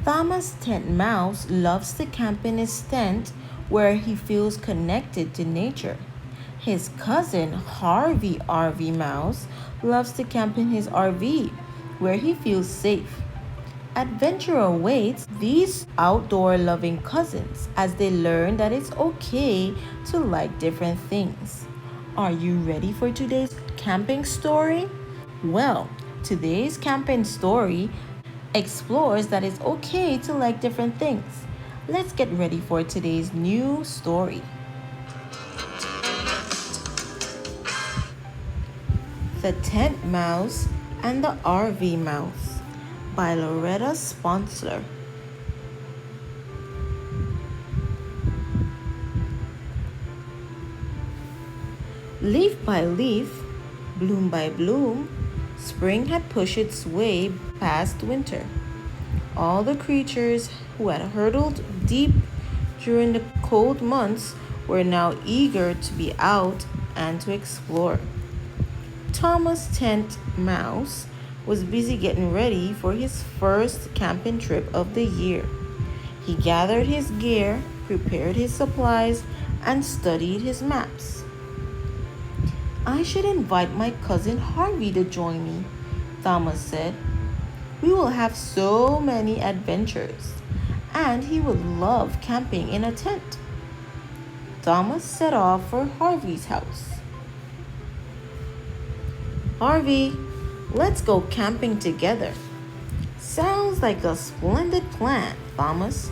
Thomas Tent Mouse loves to camp in his tent where he feels connected to nature. His cousin Harvey RV Mouse loves to camp in his RV where he feels safe. Adventure awaits these outdoor loving cousins as they learn that it's okay to like different things. Are you ready for today's camping story? Well, today's camping story explores that it's okay to like different things. Let's get ready for today's new story. The Tent Mouse and the RV Mouse by Loretta Sponsler. Leaf by leaf, bloom by bloom, spring had pushed its way past winter. All the creatures who had hurtled deep during the cold months were now eager to be out and to explore. Thomas Tent Mouse was busy getting ready for his first camping trip of the year. He gathered his gear, prepared his supplies, and studied his maps. I should invite my cousin Harvey to join me, Thomas said. We will have so many adventures, and he would love camping in a tent. Thomas set off for Harvey's house. Harvey, let's go camping together. Sounds like a splendid plan, Thomas.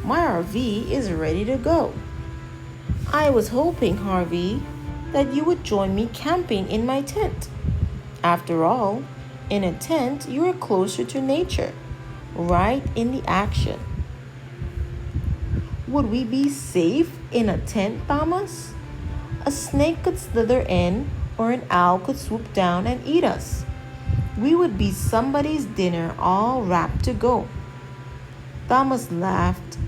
My RV is ready to go. I was hoping, Harvey, that you would join me camping in my tent. After all, in a tent, you are closer to nature, right in the action. Would we be safe in a tent, Thomas? A snake could slither in, or an owl could swoop down and eat us. We would be somebody's dinner all wrapped to go. Thomas laughed.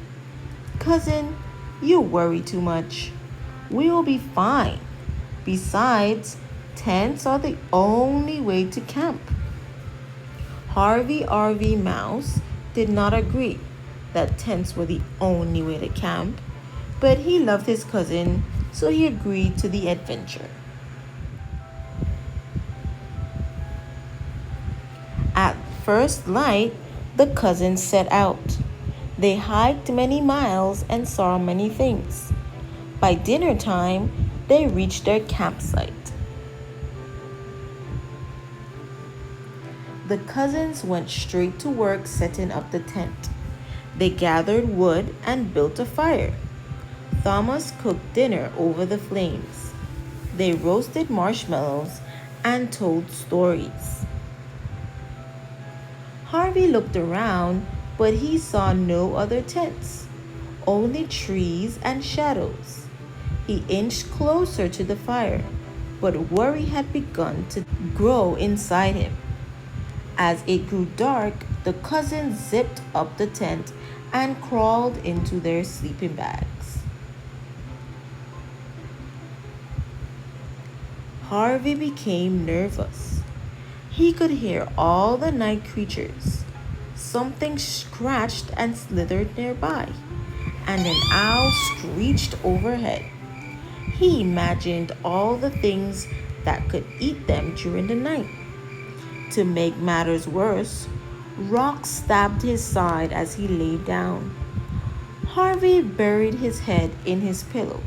Cousin, you worry too much. We will be fine. Besides, tents are the only way to camp. Harvey RV Mouse did not agree that tents were the only way to camp, but he loved his cousin, so he agreed to the adventure. At first light, the cousins set out. They hiked many miles and saw many things. By dinner time, they reached their campsite. The cousins went straight to work setting up the tent. They gathered wood and built a fire. Thomas cooked dinner over the flames. They roasted marshmallows and told stories. Harvey looked around, but he saw no other tents, only trees and shadows. He inched closer to the fire, but worry had begun to grow inside him. As it grew dark, the cousins zipped up the tent and crawled into their sleeping bags. Harvey became nervous. He could hear all the night creatures. Something scratched and slithered nearby, and an owl screeched overhead. He imagined all the things that could eat them during the night. To make matters worse, rocks stabbed his side as he lay down. Harvey buried his head in his pillow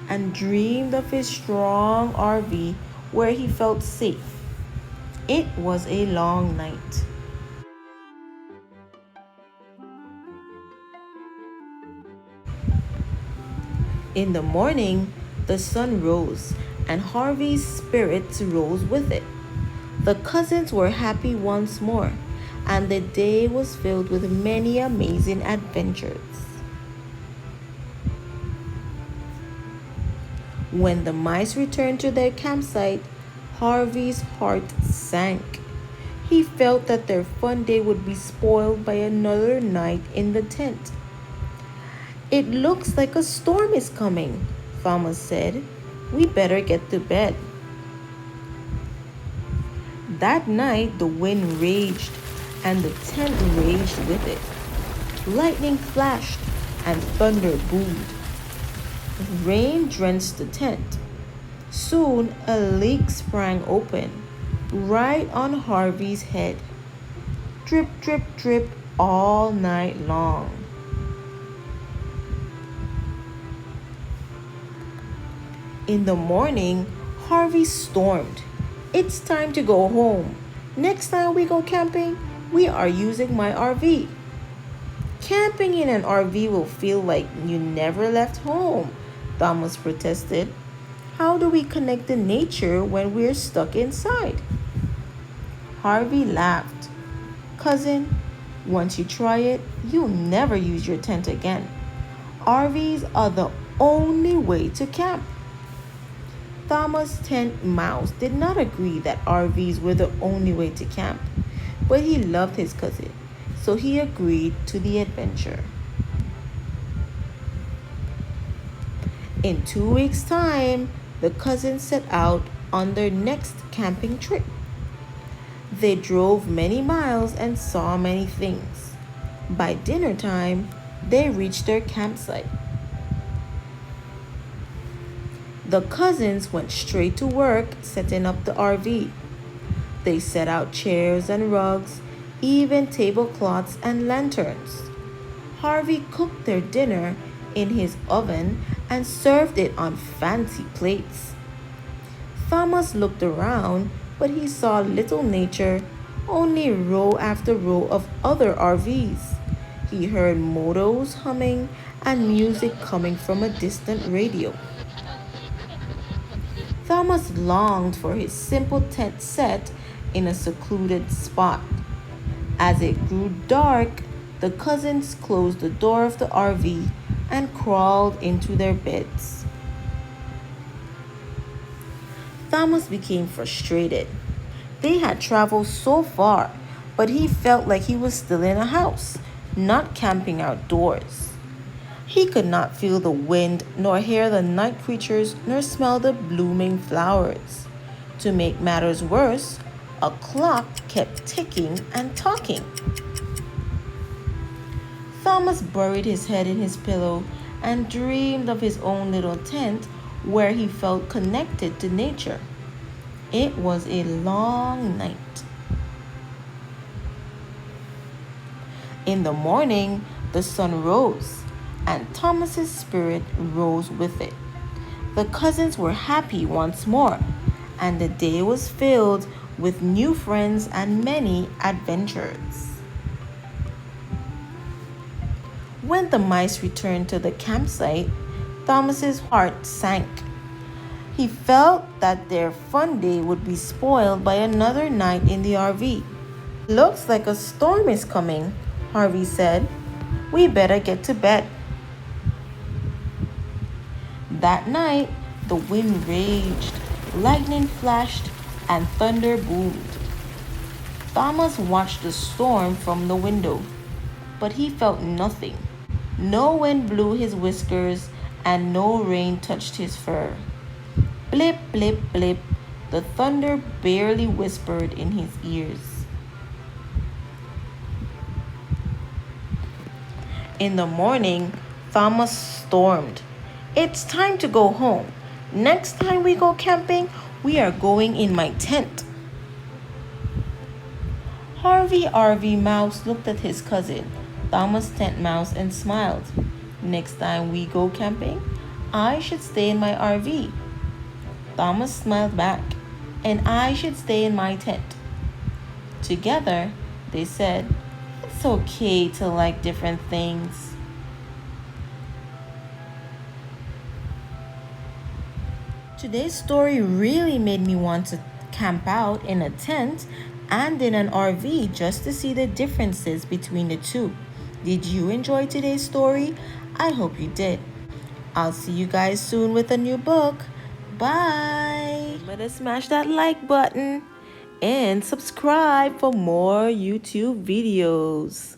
and dreamed of his strong RV where he felt safe. It was a long night. In the morning, the sun rose, and Harvey's spirits rose with it. The cousins were happy once more, and the day was filled with many amazing adventures. When the mice returned to their campsite, Harvey's heart sank. He felt that their fun day would be spoiled by another night in the tent. It looks like a storm is coming, Thomas said. We better get to bed. That night, the wind raged, and the tent raged with it. Lightning flashed and thunder boomed. Rain drenched the tent. Soon a leak sprang open, right on Harvey's head. Drip, drip, drip all night long. In the morning, Harvey stormed. It's time to go home. Next time we go camping, we are using my RV. Camping in an RV will feel like you never left home, Thomas protested. How do we connect to nature when we're stuck inside? Harvey laughed. Cousin, once you try it, you'll never use your tent again. RVs are the only way to camp. Thomas Tent Mouse did not agree that RVs were the only way to camp, but he loved his cousin, so he agreed to the adventure. In 2 weeks' time, the cousins set out on their next camping trip. They drove many miles and saw many things. By dinner time, they reached their campsite. The cousins went straight to work setting up the RV. They set out chairs and rugs, even tablecloths and lanterns. Harvey cooked their dinner in his oven and served it on fancy plates. Thomas looked around, but he saw little nature, only row after row of other RVs. He heard motors humming and music coming from a distant radio. Thomas longed for his simple tent set in a secluded spot. As it grew dark, the cousins closed the door of the RV and crawled into their beds. Thomas became frustrated. They had traveled so far, but he felt like he was still in a house, not camping outdoors. He could not feel the wind, nor hear the night creatures, nor smell the blooming flowers. To make matters worse, a clock kept ticking and talking. Thomas buried his head in his pillow and dreamed of his own little tent where he felt connected to nature. It was a long night. In the morning, the sun rose, and Thomas's spirit rose with it. The cousins were happy once more, and the day was filled with new friends and many adventures. When the mice returned to the campsite, Thomas's heart sank. He felt that their fun day would be spoiled by another night in the RV. Looks like a storm is coming, Harvey said. We better get to bed. That night, the wind raged, lightning flashed, and thunder boomed. Thomas watched the storm from the window, but he felt nothing. No wind blew his whiskers, and no rain touched his fur. Blip, blip, blip, the thunder barely whispered in his ears. In the morning, Thomas stormed. It's time to go home. Next time we go camping, we are going in my tent. Harvey RV Mouse looked at his cousin, Thomas Tent Mouse, and smiled. Next time we go camping, I should stay in my RV. Thomas smiled back, and I should stay in my tent. Together, they said, it's okay to like different things. Today's story really made me want to camp out in a tent and in an RV just to see the differences between the two. Did you enjoy today's story? I hope you did. I'll see you guys soon with a new book. Bye! Remember to smash that like button and subscribe for more YouTube videos.